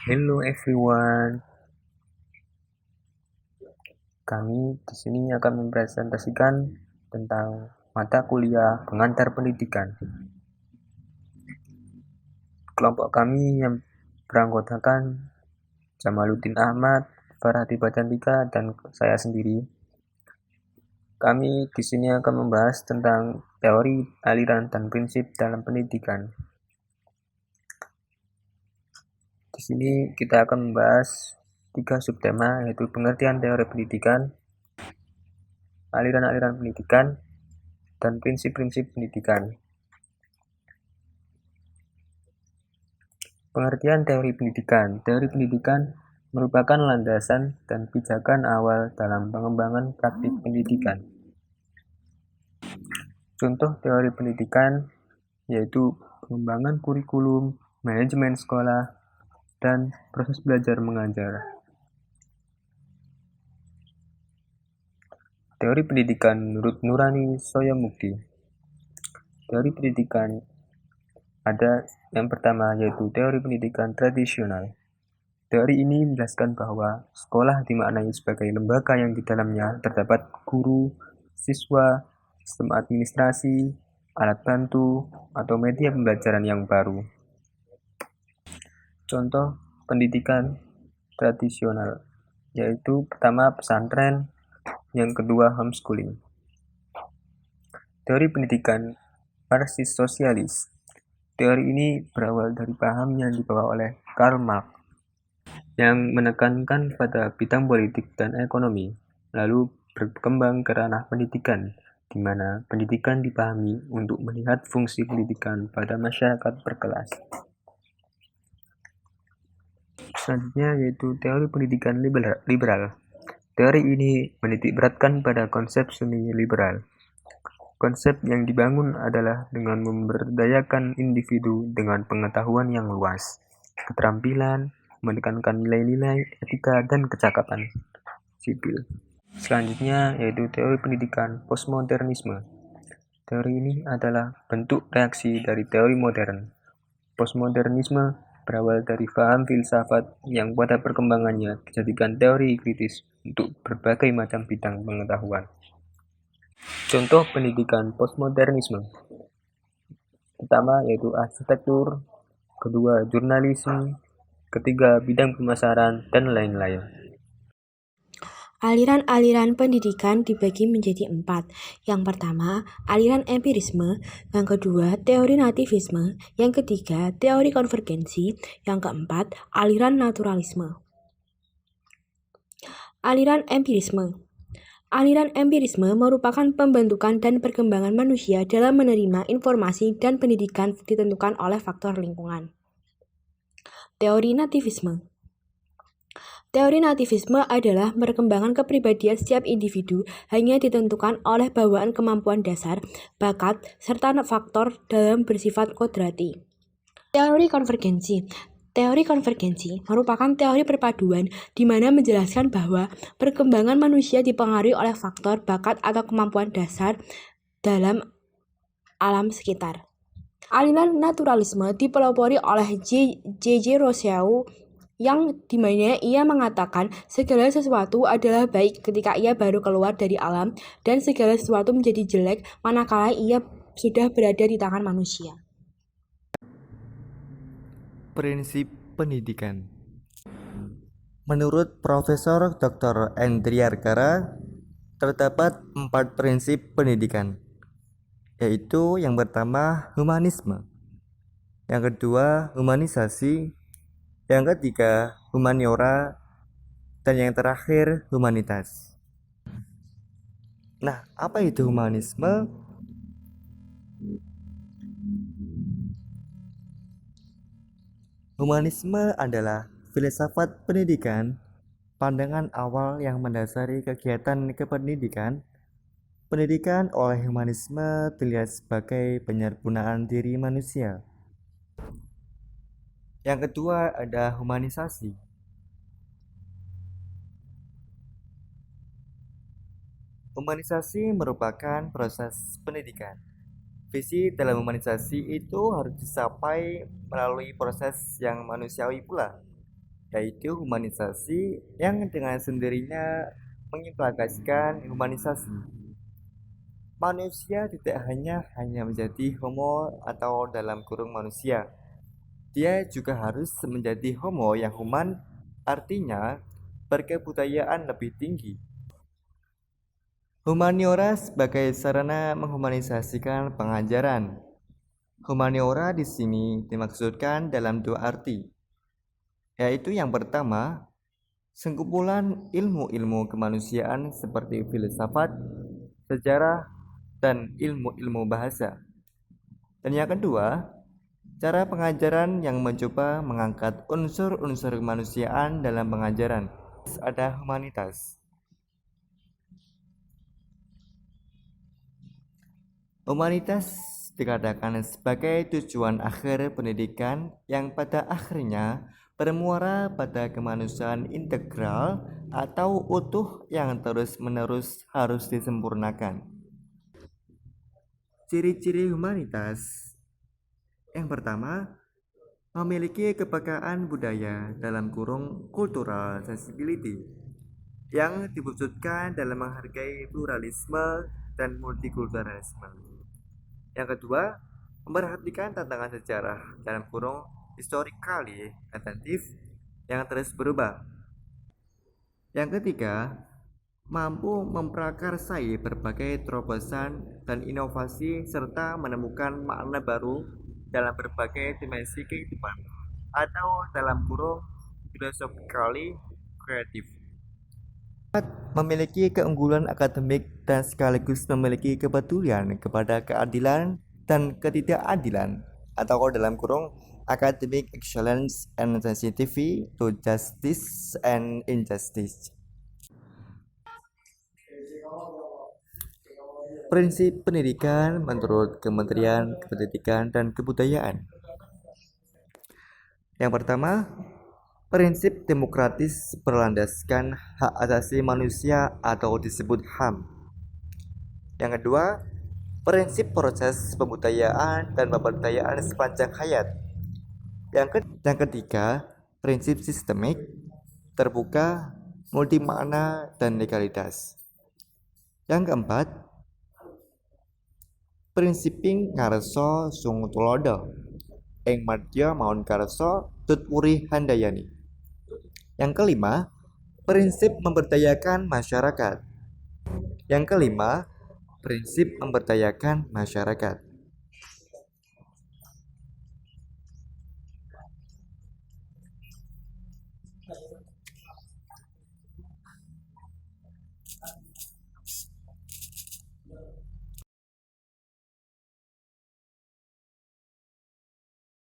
Hello everyone, kami di sini akan mempresentasikan tentang mata kuliah pengantar pendidikan. Kelompok kami yang beranggotakan Jamaluddin Ahmad, Farhati Bacantika, dan saya sendiri. Kami di sini akan membahas tentang teori, aliran, dan prinsip dalam pendidikan. Di sini kita akan membahas 3 subtema, yaitu pengertian teori pendidikan, aliran-aliran pendidikan, dan prinsip-prinsip pendidikan. Pengertian teori pendidikan. Teori pendidikan merupakan landasan dan pijakan awal dalam pengembangan praktik pendidikan. Contoh teori pendidikan yaitu pengembangan kurikulum, manajemen sekolah, dan proses belajar mengajar. Teori pendidikan menurut Nurani Soyomukti. Teori pendidikan ada yang pertama yaitu teori pendidikan tradisional. Teori ini menjelaskan bahwa sekolah dimaknai sebagai lembaga yang di dalamnya terdapat guru, siswa, sistem administrasi, alat bantu, atau media pembelajaran yang baru. Contoh pendidikan tradisional, yaitu pertama pesantren, yang kedua homeschooling. Teori pendidikan marxis sosialis. Teori ini berawal dari paham yang dibawa oleh Karl Marx, yang menekankan pada bidang politik dan ekonomi, lalu berkembang ke ranah pendidikan, di mana pendidikan dipahami untuk melihat fungsi pendidikan pada masyarakat berkelas. Selanjutnya yaitu teori pendidikan liberal. Teori ini menitikberatkan pada konsep semi liberal. Konsep yang dibangun adalah dengan memberdayakan individu dengan pengetahuan yang luas, keterampilan, menekankan nilai-nilai etika dan kecakapan sipil. Selanjutnya yaitu teori pendidikan postmodernisme. Teori ini adalah bentuk reaksi dari teori modern. Postmodernisme berawal dari paham filsafat yang pada perkembangannya dijadikan teori kritis untuk berbagai macam bidang pengetahuan. Contoh pendidikan postmodernisme. Pertama yaitu arsitektur, kedua jurnalisme, ketiga bidang pemasaran, dan lain-lain. Aliran-aliran pendidikan dibagi menjadi 4. Yang pertama, aliran empirisme. Yang kedua, teori nativisme. Yang ketiga, teori konvergensi. Yang keempat, aliran naturalisme. Aliran empirisme. Aliran empirisme merupakan pembentukan dan perkembangan manusia dalam menerima informasi dan pendidikan ditentukan oleh faktor lingkungan. Teori nativisme. Teori nativisme adalah perkembangan kepribadian setiap individu hanya ditentukan oleh bawaan kemampuan dasar, bakat, serta faktor dalam bersifat kodrati. Teori konvergensi. Teori konvergensi merupakan teori perpaduan di mana menjelaskan bahwa perkembangan manusia dipengaruhi oleh faktor bakat atau kemampuan dasar dalam alam sekitar. Aliran naturalisme dipelopori oleh J.J. Rousseau yang dimana ia mengatakan segala sesuatu adalah baik ketika ia baru keluar dari alam dan segala sesuatu menjadi jelek manakala ia sudah berada di tangan manusia. Prinsip pendidikan. Menurut Profesor Dr. Endriarkara, terdapat 4 prinsip pendidikan, yaitu yang pertama humanisme, yang kedua humanisasi, yang ketiga humaniora, dan yang terakhir humanitas. Nah, apa itu humanisme? Humanisme adalah filsafat pendidikan, pandangan awal yang mendasari kegiatan kependidikan. Pendidikan oleh humanisme dilihat sebagai penyempurnaan diri manusia. Yang kedua ada humanisasi. Humanisasi merupakan proses pendidikan. Visi dalam humanisasi itu harus dicapai melalui proses yang manusiawi pula. yaitu humanisasi yang dengan sendirinya mengimplikasikan humanisasi. Manusia tidak hanya menjadi homo atau dalam kurung manusia. Dia juga harus menjadi homo yang human, artinya berkebudayaan lebih tinggi. Humaniora sebagai sarana menghumanisasikan pengajaran. Humaniora di sini dimaksudkan dalam dua arti, yaitu yang pertama, sekumpulan ilmu-ilmu kemanusiaan seperti filsafat, sejarah, dan ilmu-ilmu bahasa. Dan yang kedua, cara pengajaran yang mencoba mengangkat unsur-unsur kemanusiaan dalam pengajaran. Ada humanitas. Humanitas dikatakan sebagai tujuan akhir pendidikan yang pada akhirnya bermuara pada kemanusiaan integral atau utuh yang terus-menerus harus disempurnakan. Ciri-ciri humanitas. Yang pertama, memiliki kepekaan budaya dalam kurung cultural sensibility yang diwujudkan dalam menghargai pluralisme dan multikulturalisme. Yang kedua, memperhatikan tantangan sejarah dalam kurung historically attentive yang terus berubah. Yang ketiga, mampu memprakarsai berbagai terobosan dan inovasi serta menemukan makna baru dalam berbagai dimensi kehidupan atau dalam kurung philosophically creative. Memiliki keunggulan akademik dan sekaligus memiliki kepedulian kepada keadilan dan ketidakadilan atau dalam kurung academic excellence and sensitivity to justice and injustice. Prinsip pendidikan menurut Kementerian Pendidikan dan Kebudayaan. Yang pertama, prinsip demokratis berlandaskan hak asasi manusia atau disebut HAM. Yang kedua, prinsip proses pembudayaan dan pemberdayaan sepanjang hayat. Yang ketiga, prinsip sistemik, terbuka, multimakna, dan legalitas. Yang keempat, prinsiping ngarso sung tulodo, ing madya maun karso tutpuri handayani. Yang kelima, prinsip memberdayakan masyarakat. Yang kelima, prinsip memberdayakan masyarakat.